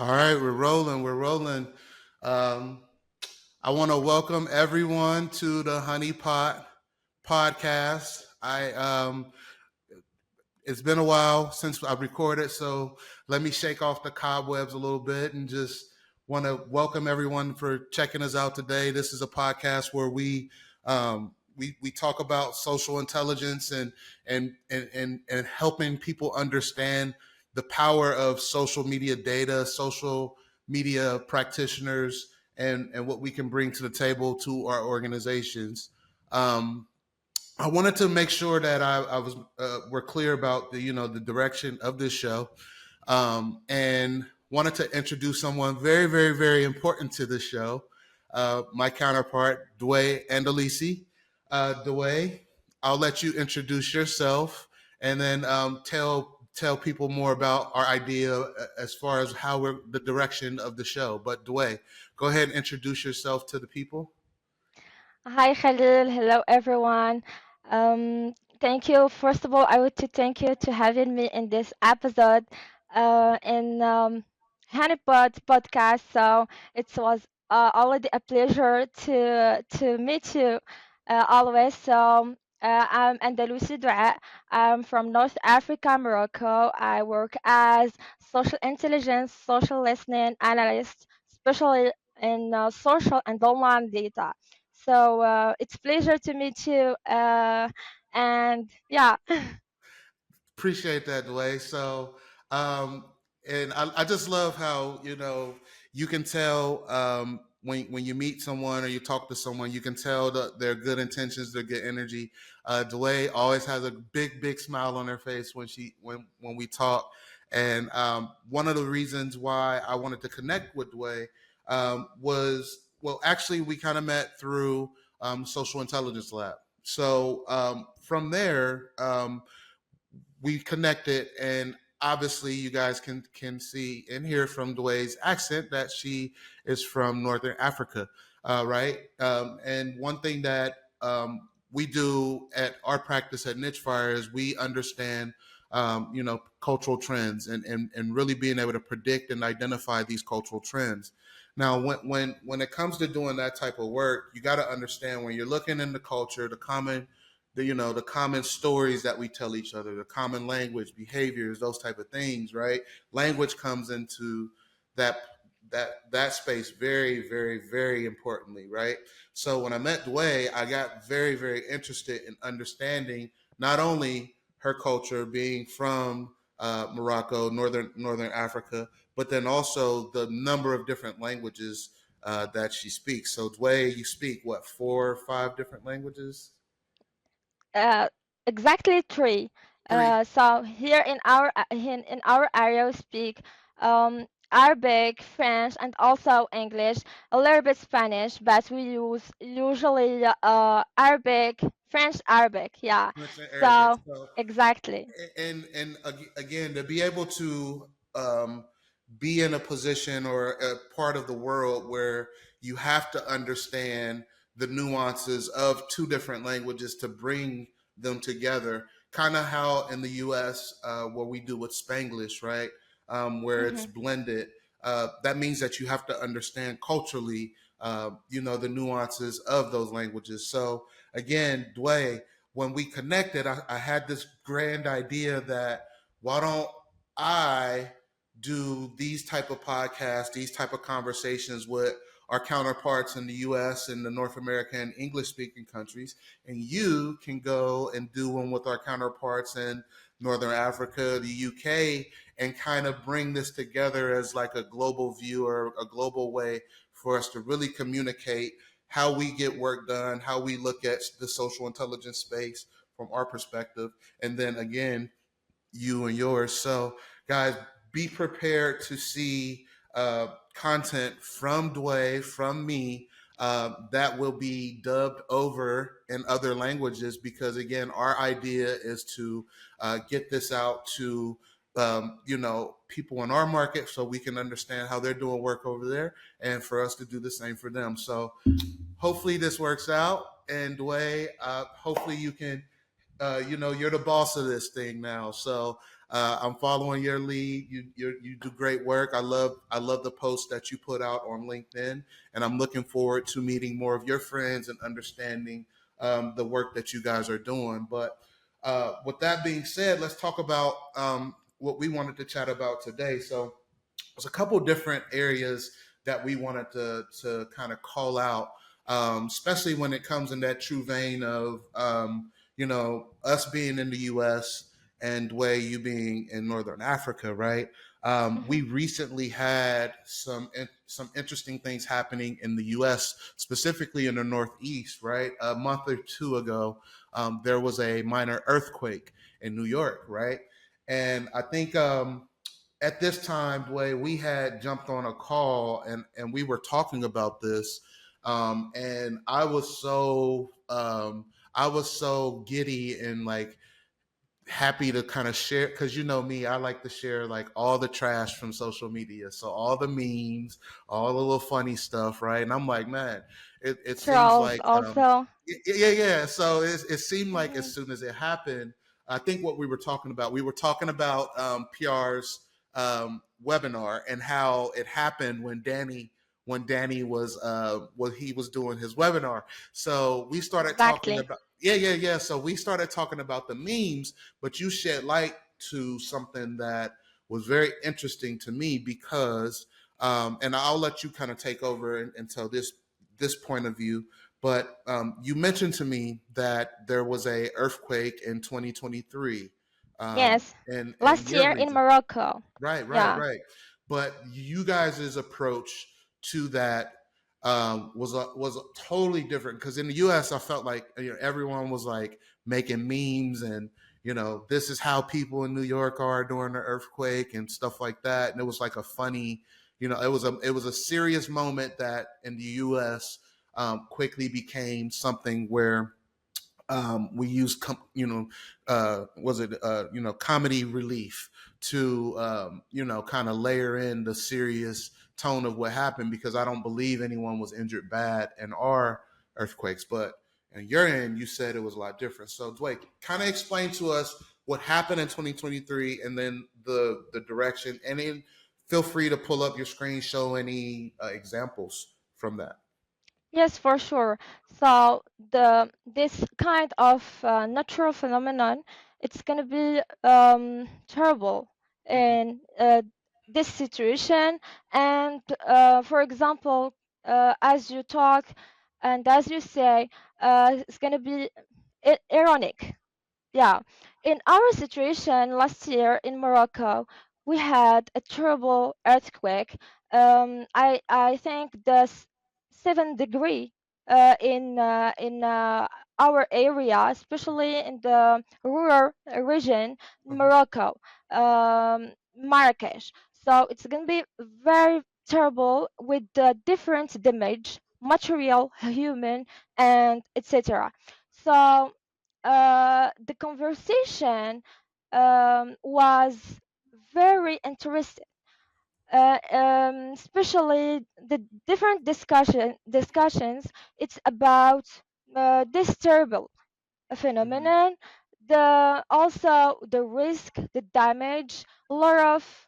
All right, we're rolling. We're rolling. Um, I want to welcome everyone to the Honeypot podcast. It's been a while since I recorded, so let me shake off the cobwebs a little bit and just want to welcome everyone for checking us out today. This is a podcast where we talk about social intelligence and helping people understand the power of social media data, social media practitioners, and what we can bring to the table to our organizations. Um, I wanted to make sure that I was we're clear about the direction of this show, and wanted to introduce someone very very important to this show, my counterpart Douae Andalouss. Douae, I'll let you introduce yourself and then tell people more about our idea as far as how we're the direction of the show. But Douae, go ahead and introduce yourself to the people. Hi, Khalil. Hello, everyone. Um, Thank you. First of all, I want to thank you to having me in this episode in Honeypot podcast. So it was already a pleasure to meet you always. So I'm Andalouss Douae. I'm from North Africa, Morocco. I work as social intelligence, social listening analyst, especially in social and online data. So it's pleasure to meet you. And yeah, Appreciate that, Dwayne. Um, and I just love how you can tell when you meet someone or you talk to someone, you can tell their good intentions, their good energy. Dwayne always has a big smile on her face when we talk. And one of the reasons why I wanted to connect with Dwayne was, well, actually, we kind of met through Social Intelligence Lab. So from there. We connected, and obviously you guys can see and hear from Dwayne's accent that she is from Northern Africa, right? And one thing that we do at our practice at Niche Fire is we understand cultural trends and really being able to predict and identify these cultural trends. Now, when it comes to doing that type of work, you got to understand when you're looking in the culture, the common stories that we tell each other, the common language, behaviors, those type of things, right? Language comes into that that space very importantly, right? So when I met Douae, I got very interested in understanding not only her culture, being from Morocco, northern Africa, but then also the number of different languages that she speaks. So Douae, you speak what, 4 or 5 different languages? uh, exactly three. Three. So here in our area we speak Arabic, French, and also English, a little bit Spanish, but we use usually Arabic, French, Arabic. Yeah. French and Arabic. So So, exactly. again, to be able to be in a position or a part of the world where you have to understand the nuances of 2 different languages to bring them together, kind of how in the U.S. Where we do with Spanglish, right, where it's Hmm. blended. That means that you have to understand culturally, the nuances of those languages. So again, Dwayne, when we connected, I had this grand idea that why don't I do these type of podcasts, these type of conversations with our counterparts in the U.S. and the North American English speaking countries, and you can go and do one with our counterparts in Northern Africa, the UK, and kind of bring this together as like a global view or a global way for us to really communicate how we get work done, how we look at the social intelligence space from our perspective, and then again, you and yours. So, guys, be prepared to see content from Douae, from me, that will be dubbed over in other languages because, again, our idea is to get this out to people in our market so we can understand how they're doing work over there and for us to do the same for them. So hopefully this works out. And Douae, hopefully you can you're the boss of this thing now. So I'm following your lead. You do great work. I love the posts that you put out on LinkedIn, and I'm looking forward to meeting more of your friends and understanding the work that you guys are doing. But with that being said, let's talk about what we wanted to chat about today. So there's a couple different areas that we wanted to kind of call out, especially when it comes in that true vein of us being in the U.S. and Douae, you being in Northern Africa, right? We Mhm. recently had some interesting things happening in the U.S., specifically in the Northeast, right? A month or two ago, there was a minor earthquake in New York, right? And I think at this time, Douae, we had jumped on a call and we were talking about this. And I was so giddy and like happy to kind of share, because you know me, I like to share like all the trash from social media. So all the memes, all the little funny stuff, right? And I'm like, man, it seems Trolls like also. yeah. So it seemed like as Mhm. soon as it happened, I think what we were talking about PR's webinar and how it happened when Danny was he was doing his webinar. So we started talking Exactly. about yeah. So we started talking about the memes, but you shed light to something that was very interesting to me because and I'll let you kind of take over and tell this point of view. But you mentioned to me that there was a earthquake in 2023 Yes. in Last your year in region. Morocco. Yeah. Right. But you guys' approach to that was totally different because in the U.S. I felt like everyone was like making memes and this is how people in New York are during the earthquake and stuff like that, and it was like a funny, it was a serious moment that in the U.S. Quickly became something where we use was it comedy relief to kind of layer in the serious tone of what happened, because I don't believe anyone was injured bad in our earthquakes, but in your end you said it was a lot different. So Dwight, kind of explain to us what happened in 2023 and then the direction, and then feel free to pull up your screen, show any examples from that. Yes, for sure. So the this kind of natural phenomenon, it's gonna be terrible Hmm. in this situation. And for example, as you talk and as you say, it's gonna be ironic. Yeah, in our situation last year in Morocco, we had a terrible earthquake. I think the 7 degree in our area, especially in the rural region, in Hmm. Morocco, Marrakesh. So it's gonna be very terrible with the different damage, material, human, and etc. So the conversation was very interesting, especially the different discussions. It's about this terrible Hmm. phenomenon, the also the risk, the damage, a lot of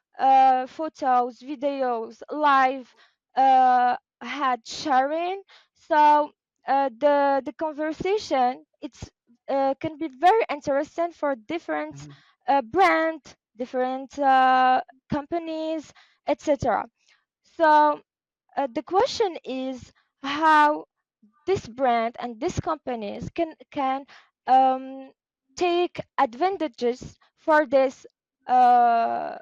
photos, videos, live had sharing. So the conversation it's can be very interesting for different Hmm. brand, different companies, etc. So the question is how this brand and these companies can um, take advantages for this uh,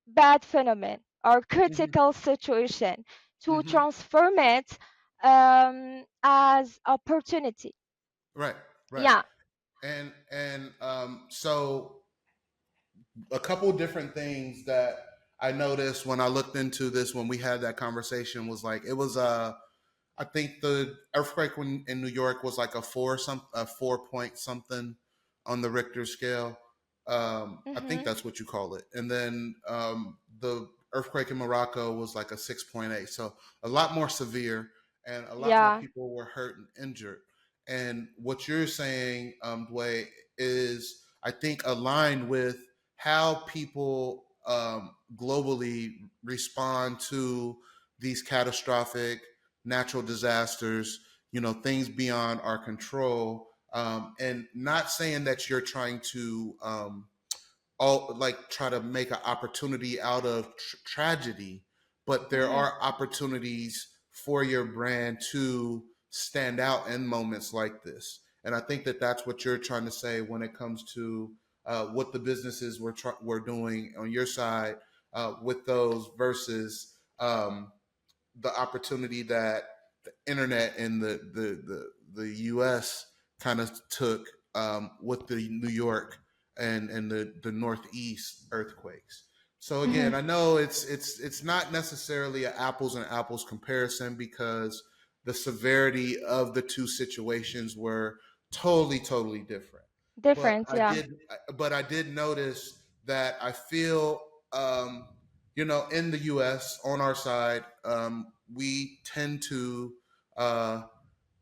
bad phenomenon or Hmm. critical situation to Hmm. transform it as opportunity. Right, right. Yeah. So a couple different things that I noticed when I looked into this when we had that conversation was like it was I think the earthquake in New York was like a 4 point something on the Richter scale. I think Mhm. that's what you call it. And then the earthquake in Morocco was like a 6.8, so a lot more severe, and a lot more Yeah. people were hurt and injured. And what you're saying, Dwayne, is, I think, aligned with how people globally respond to these catastrophic natural disasters, things beyond our control. And not saying that you're trying to all like try to make an opportunity out of tragedy, but there Mhm. are opportunities for your brand to stand out in moments like this. And I think that that's what you're trying to say when it comes to what the businesses were doing on your side with those versus the opportunity that the internet and the U.S. kind of took with the New York and the Northeast earthquakes. So again, Mhm. I know it's not necessarily an apples and apples comparison because the severity of the two situations were totally different. But Different, I yeah. did but I did notice that I feel um, in the U.S. on our side, we tend to uh,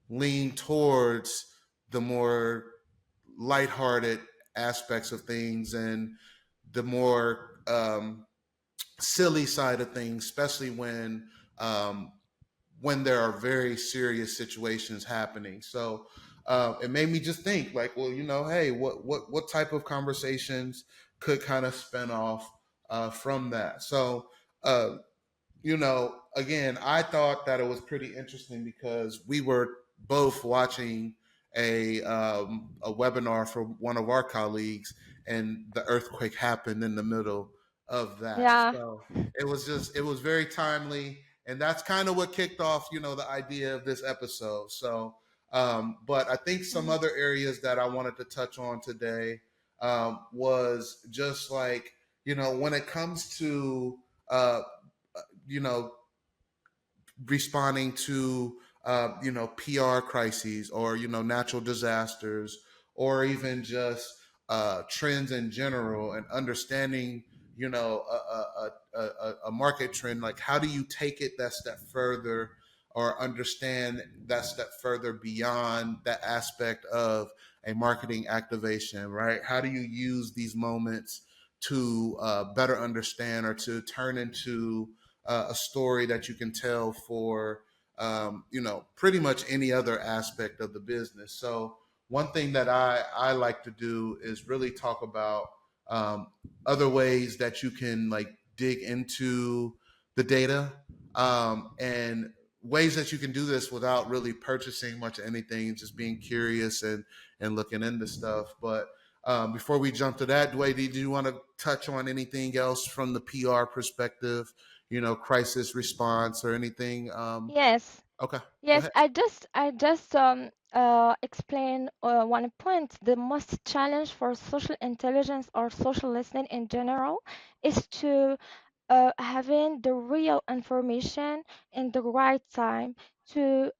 lean towards the more lighthearted aspects of things and the more silly side of things, especially um, when there are very serious situations happening. So it made me just think, like, well, hey, what type of conversations could kind of spin off from that? So uh, again, I thought that it was pretty interesting because we were both watching a webinar for one of our colleagues, and the earthquake happened in the middle of that. Yeah. So it was very timely, and that's kind of what kicked off, the idea of this episode. So, but I think some Mhm. other areas that I wanted to touch on today was just like, when it comes to uh, you know, responding to PR crises or natural disasters or even just trends in general and understanding a market trend, like how do you take it that step further or understand that step further beyond that aspect of a marketing activation, right? How do you use these moments to better understand or to turn into a story that you can tell for pretty much any other aspect of the business. So one thing that I like to do is really talk about um, other ways that you can like dig into the data and ways that you can do this without really purchasing much of anything, just being curious and looking into stuff. But before we jump to that, Douae, did you want to touch on anything else from the PR perspective, crisis response or anything? Yes. Okay, go Yes, ahead. I just explain one point. The most challenge for social intelligence or social listening in general is to having the real information in the right time to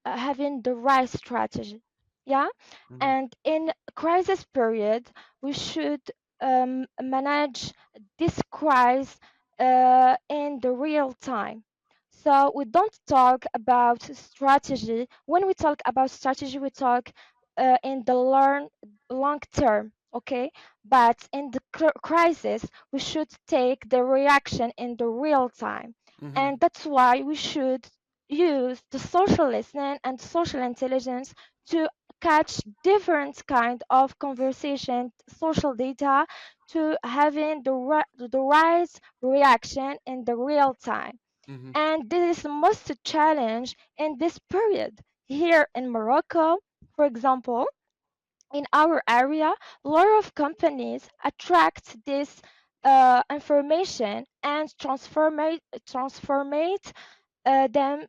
having the right strategy. Yeah, Mm-hmm, and in crisis period, we should manage this crisis in the real time. So we don't talk about strategy. When we talk about strategy, we talk in the long term, okay? But in the crisis, we should take the reaction in the real time. mm-hmm, And that's why we should use the social listening and social intelligence to catch different kind of conversation, social data, to having the right reaction in the real time. mm-hmm, And this is the most challenge in this period. Here in Morocco, for example, in our area, a lot of companies attract this information and transform it them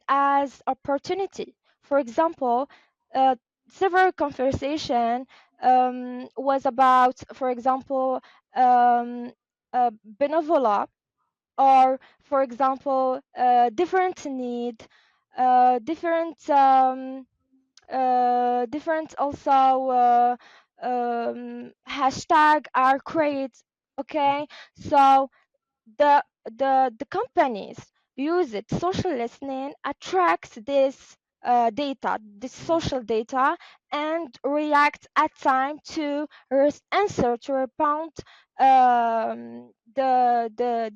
as opportunity. For example, uh, several conversation was about, for example, um, benevola, or for example, different need, different different also hashtag are created. Okay, so the companies use it. Social listening attracts this data, the Mhm. social data, and react at time to answer to respond the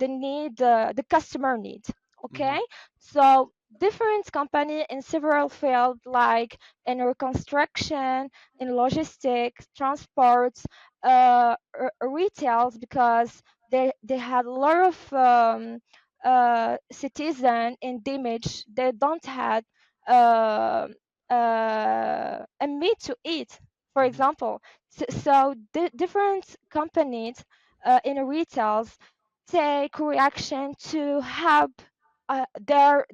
need, the customer need. Okay, Mhm. so different company in several fields like in reconstruction, in logistics, transports, retails, because they had a lot of citizen in damage. They don't have uh, a meat to eat, for Mhm. example. So different companies in retails take reaction to help their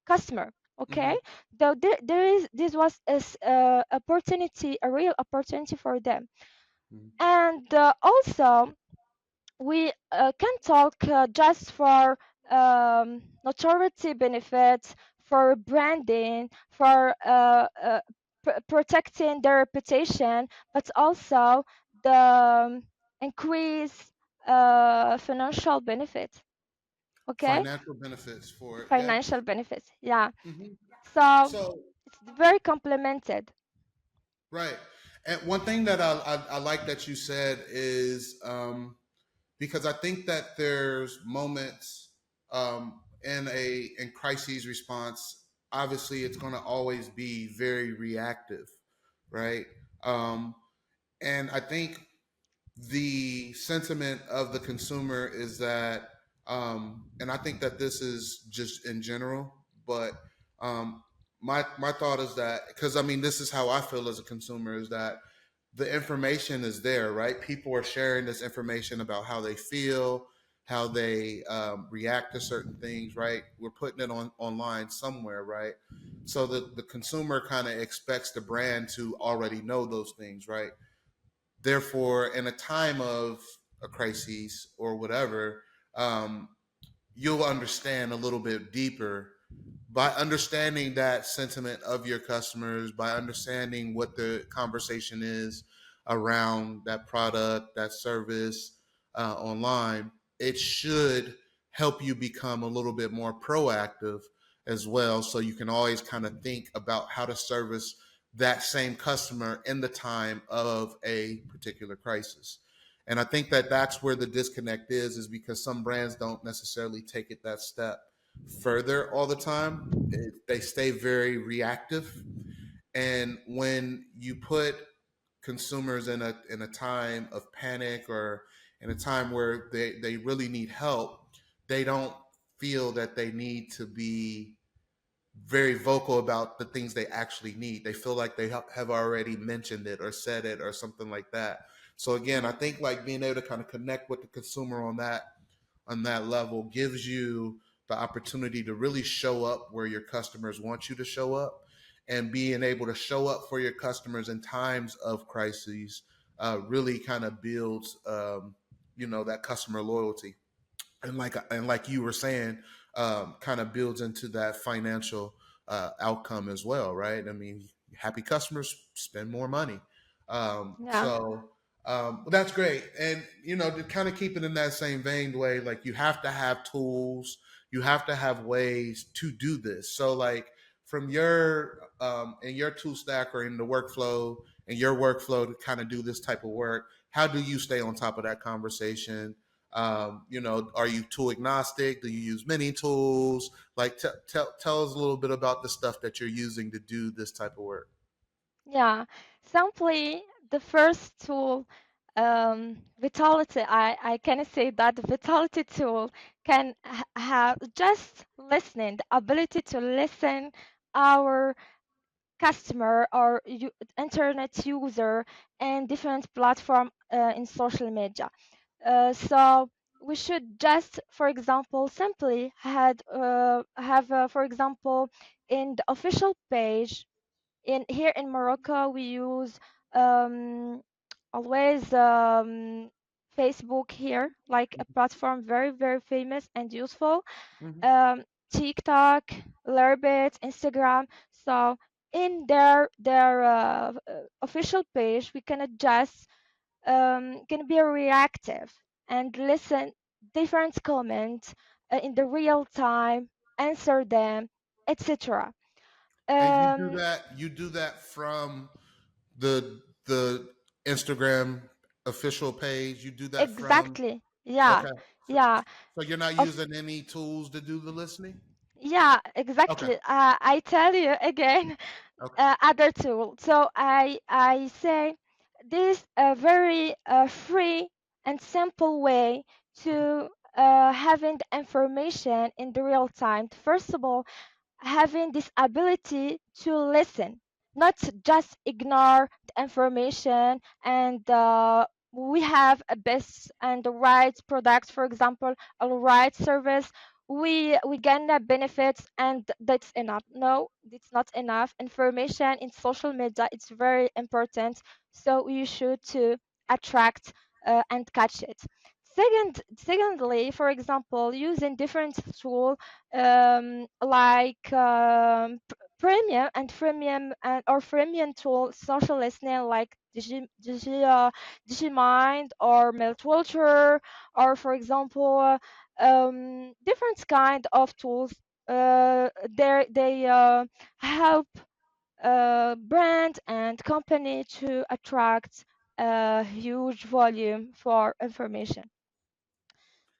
customer. Okay, Mhm. though there is this was opportunity, a real opportunity for them. Mhm. And also we can talk just for notoriety benefits, for branding, for protecting their reputation, but also the increase financial benefit. Okay, Financial benefits for it. Yeah. financial benefits. Yeah. Mhm. So So it's very complemented. right, and one thing that I like that you said is because I think that there's moments in crises response. Obviously, it's going to always be very reactive, right? Um, and I think the sentiment of the consumer is that, and I think that this is just in general, but my thought is that, because I mean, this is how I feel as a consumer, is that the information is there, right? People are sharing this information about how they feel, how they react to certain things, right? We're putting it on online somewhere, right? So the consumer kind of expects the brand to already know those things, right? Therefore, in a time of a crisis or whatever, um, you'll understand a little bit deeper by understanding that sentiment of your customers, by understanding what the conversation is around that product, that service online. It should help you become a little bit more proactive as well. So you can always kind of think about how to service that same customer in the time of a particular crisis. And I think that that's where the disconnect is because some brands don't necessarily take it that step further all the time. They stay very reactive, and when you put consumers in a time of panic or in a time where they really need help, they don't feel that they need to be very vocal about the things they actually need. They feel like they have already mentioned it or said it or something like that. So again, I think like being able to kind of connect with the consumer on that level gives you the opportunity to really show up where your customers want you to show up, and being able to show up for your customers in times of crises really kind of builds that customer loyalty, and like you were saying, kind of builds into that financial outcome as well, right? I mean, happy customers spend more money. Yeah. So that's great. And to kind of keep it in that same vein way, like you have to have tools, you have to have ways to do this. So like from your in your tool stack or in the workflow, in your workflow to kind of do this type of work, how do you stay on top of that conversation? Are you tool agnostic? Do you use many tools? Like, tell us a little bit about the stuff that you're using to do this type of work. Yeah, simply the first tool, Vitality. I can say that the Vitality tool can have just listening, the ability to listen our customer or internet user and different platform in social media. So we should just, for example, simply have, for example, in the official page in here in Morocco, we use um, always Facebook here, like a platform very famous and useful. Mm-hmm. Um, TikTok, a little bit, Instagram. So in their official page, we can adjust, can be reactive and listen different comments in the real time, answer them, etc. And Um, you do that from the Instagram official page. You do that from exactly. Yeah. okay. So, Yeah. so you're not Of using any tools to do the listening? Yeah, Okay. exactly. I tell you again, Okay. other tool. So I say this a very free and simple way Mhm. to having the information in the real time. First of all, having this ability to listen, not just ignore the information, and we have a best and the right product, for example, a right service. We gain the benefits and that's enough. No, it's not enough. Information in social media, it's very important. So you should to attract and catch it. Secondly, for example, using different tool like premium and freemium and or freemium tool social listening like Digimind or Meltwalter, or for example different kind of tools. They help brand and company to attract a huge volume for information.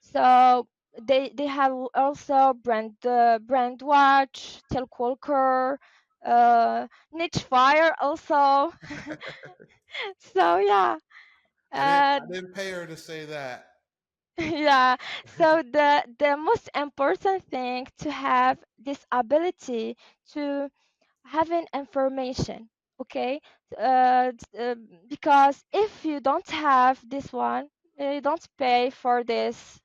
So they have also brand watch, Telqualker, niche fire also. So yeah, uh, I didn't pay her to say that. yeah. So the most important thing to have this ability to having information, okay, because if you don't have this one, you don't pay for this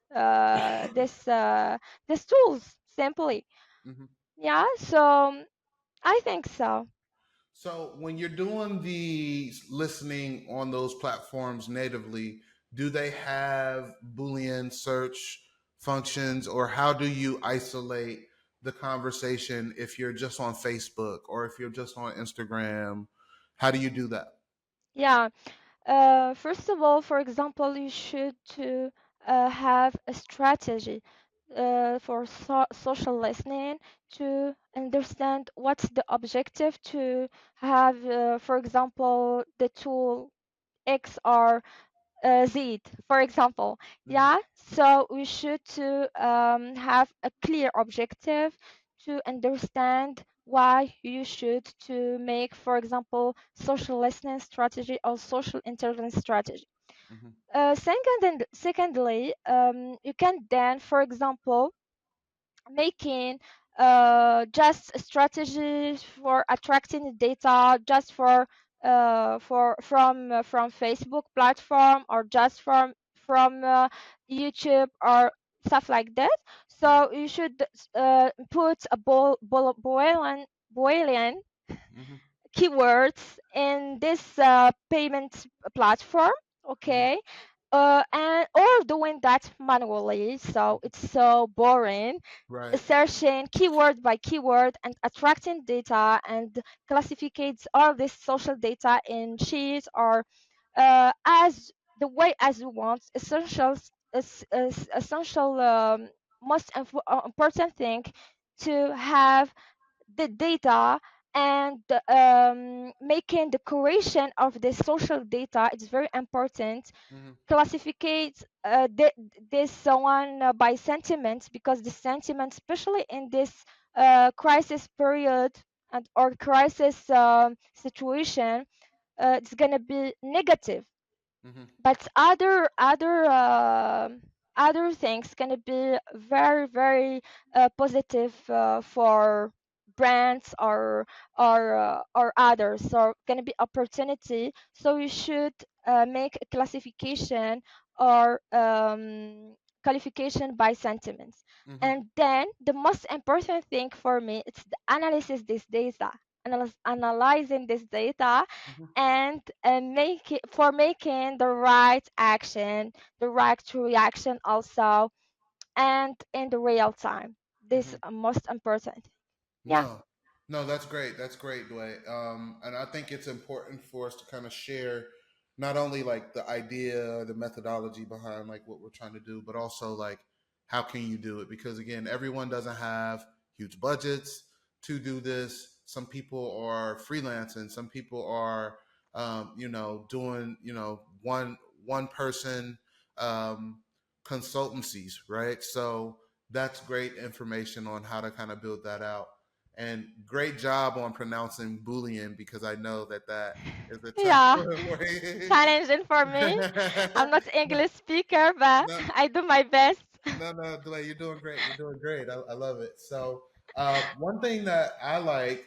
tools simply. Mhm. Yeah, so I think so. So when you're doing the listening on those platforms natively, do they have Boolean search functions, or how do you isolate the conversation if you're just on Facebook or if you're just on Instagram? How do you do that? Yeah. First of all, for example, you should to have a strategy for social listening to understand what's the objective to have, for example, the tool X or Z, for example. Hmm. Yeah, so we should to have a clear objective to understand why you should to make, for example, social listening strategy or social intelligence strategy. Hmm. Secondly, you can then, for example, making just a strategy for attracting data just for from Facebook platform, or just from YouTube or stuff like that. So you should put a Boolean Hmm. keywords in this payment platform, Hmm. okay, and or doing that manually, so it's so boring, Right. searching keyword by keyword and attracting data and classificates all this social data in sheets or as the way as you want. Essential most important thing to have the data, and making the curation of the social data, it's very important. Hmm. Classificate this one by sentiments, because the sentiment, especially in this crisis period and or crisis situation, it's gonna be negative, Hmm. but other things gonna be very very positive for brands or others, so gonna be opportunity. So you should make a classification or qualification by sentiments. Hmm. And then the most important thing for me, it's the analysis this data, analyzing this data, Hmm. and make it for making the right action, the right reaction also, and in the real time. This Hmm. most important. Yeah, No, no, that's great. That's great, Douae. And I think it's important for us to kind of share not only like the idea, the methodology behind like what we're trying to do, but also like how can you do it? Because again, everyone doesn't have huge budgets. to do this. Some people are freelancing. Some people are, doing, one person um, consultancies, right? So that's great information on how to kind of build that out. And great job on pronouncing Boolean because I know that that is a tough Yeah, way. challenging for me. I'm not English speaker, but no, I do my best. no, Douae, you're doing great. You're doing great. I love it. So, one thing that I like,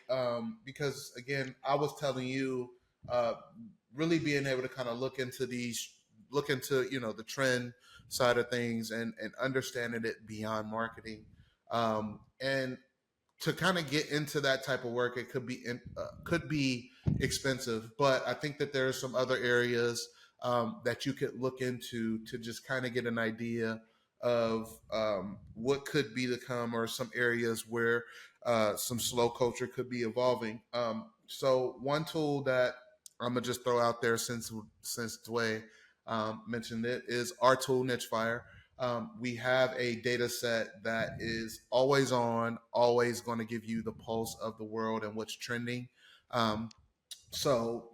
because again, I was telling you, uh, really being able to kind of look into, the trend side of things and understanding it beyond marketing. And to kind of get into that type of work, it could be expensive, but I think that there are some other areas that you could look into to just kind of get an idea of what could be to come, or some areas where some slow culture could be evolving. So one tool that I'm gonna just throw out there, since Dwayne mentioned it, is our tool Nichefire. We have a data set that is always on, always going to give you the pulse of the world and what's trending. Um, so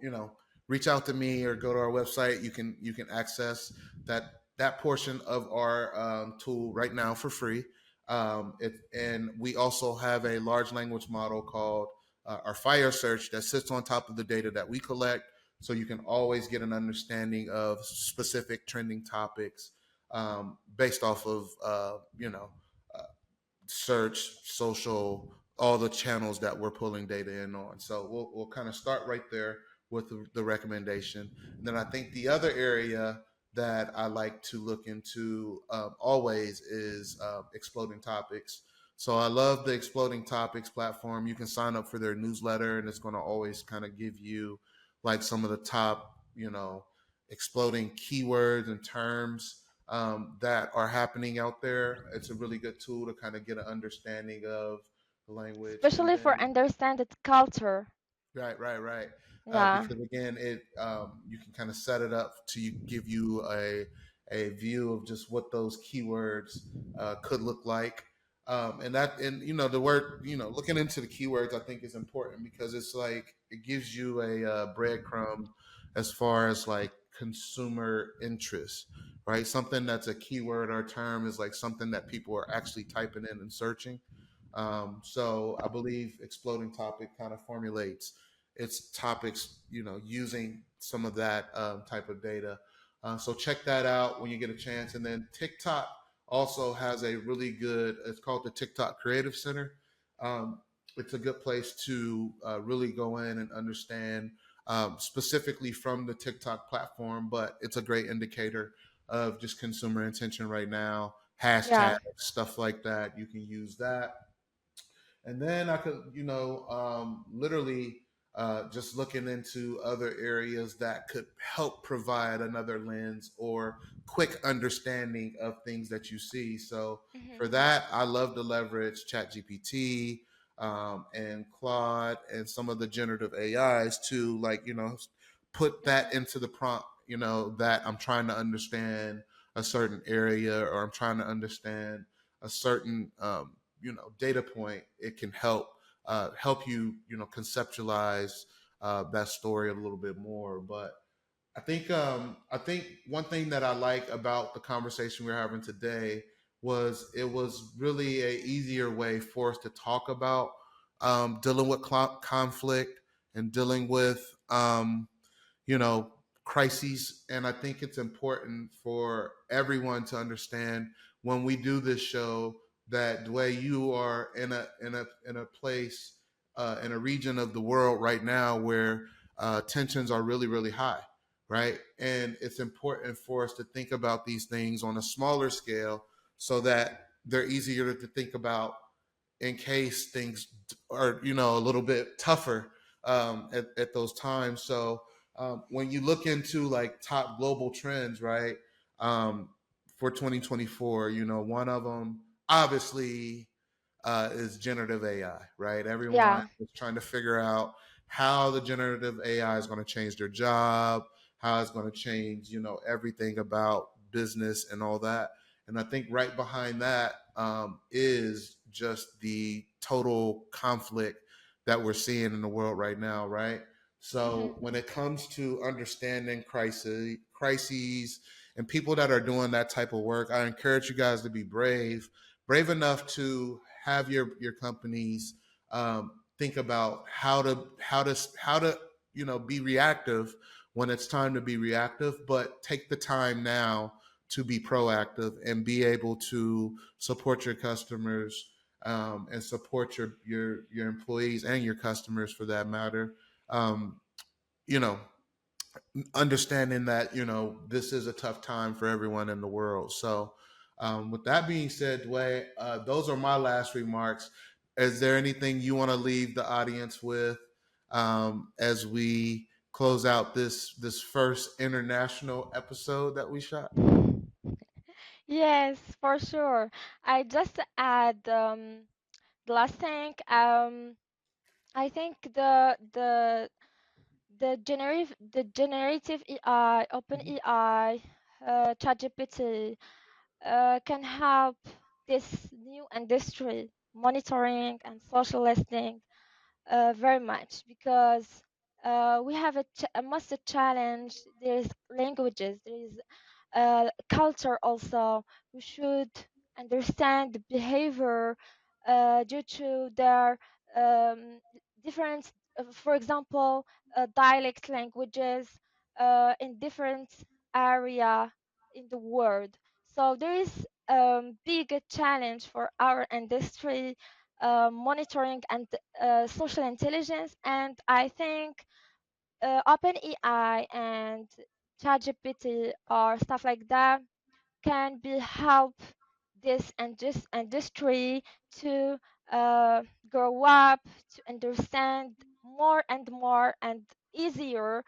reach out to me or go to our website. You can access that portion of our tool right now for free. And we also have a large language model called our Fire Search that sits on top of the data that we collect, so you can always get an understanding of specific trending topics based off of uh, search, social, all the channels that we're pulling data in on. So we'll kind of start right there with the recommendation. And then I think the other area that I like to look into always is Exploding Topics. So I love the Exploding Topics platform. You can sign up for their newsletter, and it's going to always kind of give you like some of the top, exploding keywords and terms that are happening out there. It's a really good tool to kind of get an understanding of the language. And Especially for then, understand its culture. right. Yeah. Because again, it you can kind of set it up to give you a view of just what those keywords could look like. And the word, looking into the keywords, I think is important because it's like it gives you a breadcrumb as far as like consumer interest, right? Something that's a keyword or term is like something that people are actually typing in and searching. So I believe Exploding Topic kind of formulates its topics, using some of that type of data. So check that out when you get a chance. And then TikTok also has a really good, it's called the TikTok Creative Center. Um, it's a good place to really go in and understand specifically from the TikTok platform, but it's a great indicator of just consumer intention right now, Yeah. hashtags, stuff like that. You can use that. And then I could, literally just looking into other areas that could help provide another lens or quick understanding of things that you see. So for Mhm. that, I love to leverage ChatGPT and Claude and some of the generative AIs to, like, put that Mhm. into the prompt, that I'm trying to understand a certain area, or I'm trying to understand a certain data point. It can help you, conceptualize that story a little bit more. But I think one thing that I like about the conversation we're having today was it was really a easier way for us to talk about dealing with conflict and dealing with you know, crises. And I think it's important for everyone to understand when we do this show that the way you are in a place in a region of the world right now where tensions are really really high, right? And it's important for us to think about these things on a smaller scale so that they're easier to think about in case things are a little bit tougher at those times. So when you look into like top global trends, right, um, for 2024, one of them obviously is generative AI, right? Everyone Yeah. is trying to figure out how the generative AI is going to change their job, how it's going to change, everything about business and all that. And I think right behind that is just the total conflict that we're seeing in the world right now, right? So Mhm. when it comes to understanding crises, and people that are doing that type of work, I encourage you guys to be brave enough to have your companies think about how to be reactive when it's time to be reactive, but take the time now to be proactive and be able to support your customers, and support your employees and your customers for that matter. Um, you know, understanding that this is a tough time for everyone in the world. So, with that being said, Dwayne, those are my last remarks. Is there anything you want to leave the audience with, as we close out this first international episode that we shot? Yes, for sure. I just add the last thing. I think the generative AI, Open Hmm. AI, ChatGPT can help this new industry, monitoring and social listening, very much, because we have a massive challenge. There's languages, there's culture also. We should understand the behavior due to their um, different, for example, dialect languages in different area in the world. So there is big challenge for our industry, monitoring and social intelligence. And I think OpenAI and ChatGPT or stuff like that can be help this and this industry to uh, grow up, to understand more and more and easier,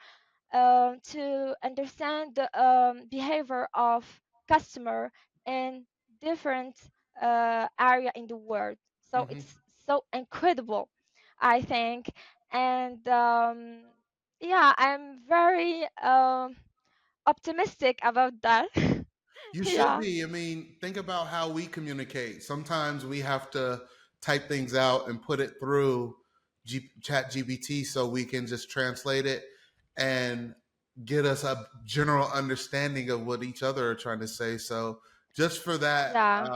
to understand the behavior of customer in different area in the world. So Hmm. it's so incredible, I think. And yeah, I'm very optimistic about that. You should Yeah, be. I mean, think about how we communicate. Sometimes we have to type things out and put it through Chat GBT so we can just translate it and get us a general understanding of what each other are trying to say. So just yeah,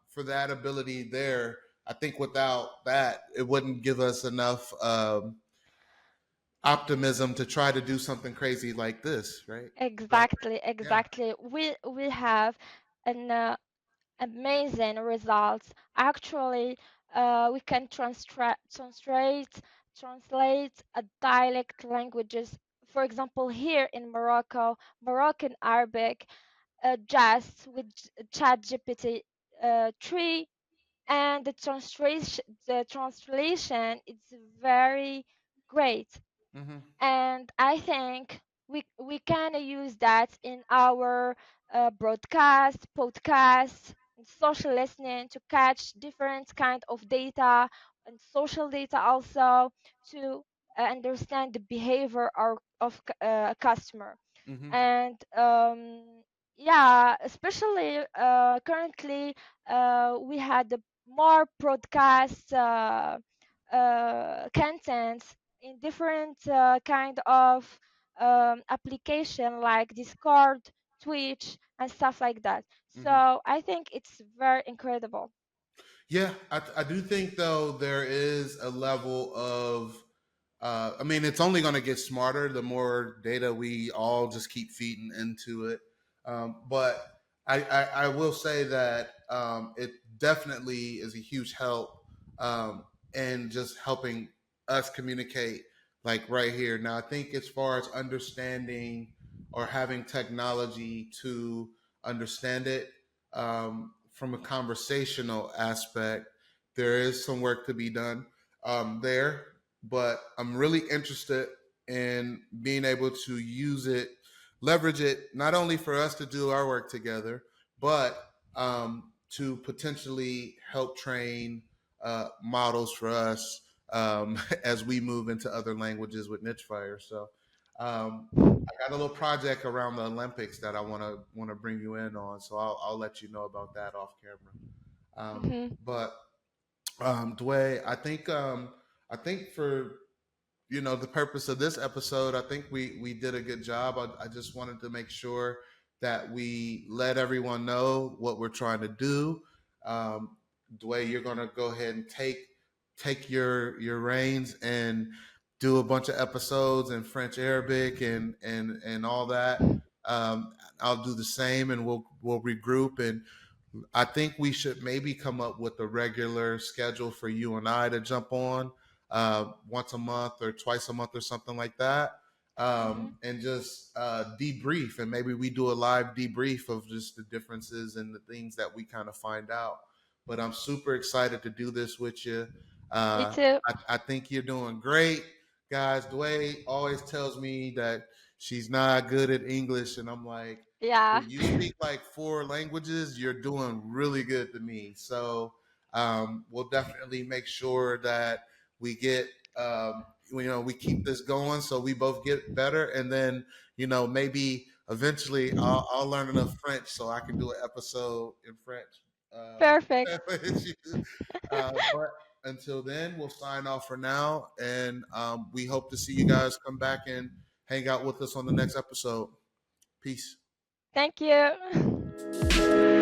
for that ability there, I think without that, it wouldn't give us enough optimism to try to do something crazy like this, right? So exactly, yeah. exactly. We have an amazing results. Actually, we can translate a dialect languages. For example, here in Morocco, Moroccan Arabic, just with ChatGPT 3, and the translation is very great. Hmm. And I think we can use that in our broadcast, podcast, and social listening to catch different kind of data and social data also, to understand the behavior of a customer. Hmm. And yeah, especially currently we had more broadcast contents in different kind of application like Discord, Twitch, and stuff like that. Hmm. So I think it's very incredible. Yeah, I do think though there is a level of, I mean, it's only going to get smarter the more data we all just keep feeding into it. But I will say that it definitely is a huge help, in just helping us communicate like right here. Now, I think as far as understanding or having technology to understand it, from a conversational aspect, there is some work to be done there, but I'm really interested in being able to use it, leverage it, not only for us to do our work together, but to potentially help train models for us, as we move into other languages with Niche Fire. So um, I got a little project around the Olympics that I want to bring you in on. So I'll let you know about that off camera. Hmm. But Douae, I think for the purpose of this episode, I think we did a good job. I just wanted to make sure that we let everyone know what we're trying to do. Douae, you're gonna go ahead and take your reins and do a bunch of episodes in French, Arabic, and all that. I'll do the same, and we'll regroup. And I think we should maybe come up with a regular schedule for you and I to jump on once a month or twice a month or something like that, Mhm. and just debrief. And maybe we do a live debrief of just the differences and the things that we kind of find out. But I'm super excited to do this with you. Me Uh, too. I think you're doing great, guys. Dwayne always tells me that she's not good at English, and I'm like, Yeah. dude, you speak like four languages. You're doing really good to me. So we'll definitely make sure that we get, we keep this going so we both get better. And then, maybe eventually I'll learn enough French so I can do an episode in French. Perfect. With you. But until then, we'll sign off for now. And we hope to see you guys come back and hang out with us on the next episode. Peace. Thank you.